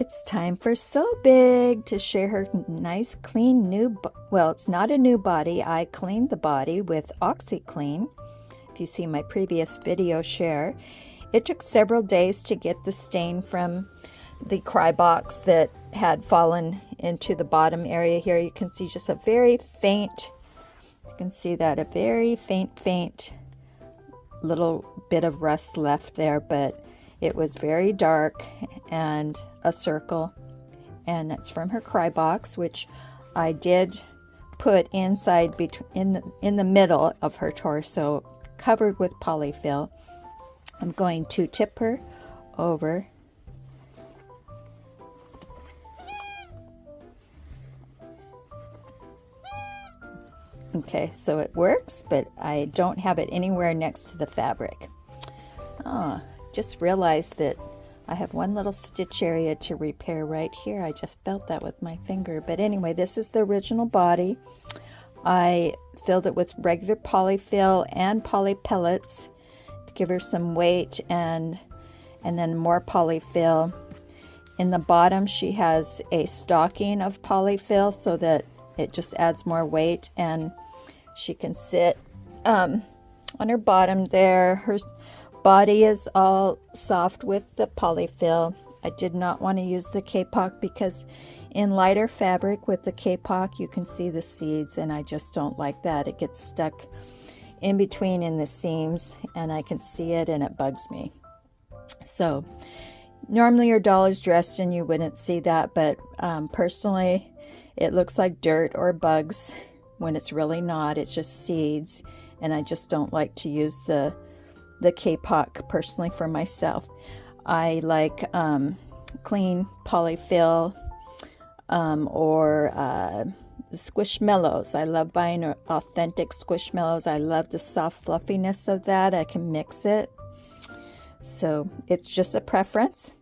It's time for So Big to share her nice, clean, well, it's not a new body. I cleaned the body with OxyClean. If you see my previous video share, it took several days to get the stain from the cry box that had fallen into the bottom area here. You can see just a very faint, you can see that, a very faint little bit of rust left there, but it was very dark and a circle, and that's from her cry box, which I did put inside in the middle of her torso, covered with polyfill. I'm going to tip her over. Okay, so it works, but I don't have it anywhere next to the fabric. Just realized that I have one little stitch area to repair right here. I just felt that with my finger. But anyway, this is the original body. I filled it with regular polyfill and poly pellets to give her some weight, and then more polyfill. In the bottom, she has a stocking of polyfill so that it just adds more weight, and she can sit on her bottom there. Her body is all soft with the polyfill. I did not want to use the kapok because in lighter fabric with the kapok you can see the seeds, and I just don't like that. It gets stuck in between in the seams and I can see it and it bugs me. So normally your doll is dressed and you wouldn't see that, but personally it looks like dirt or bugs when it's really not. It's just seeds, and I just don't like to use the kapok personally for myself. I like clean polyfill or squishmallows. I love buying authentic squishmallows. I love the soft fluffiness of that. I can mix it. So it's just a preference.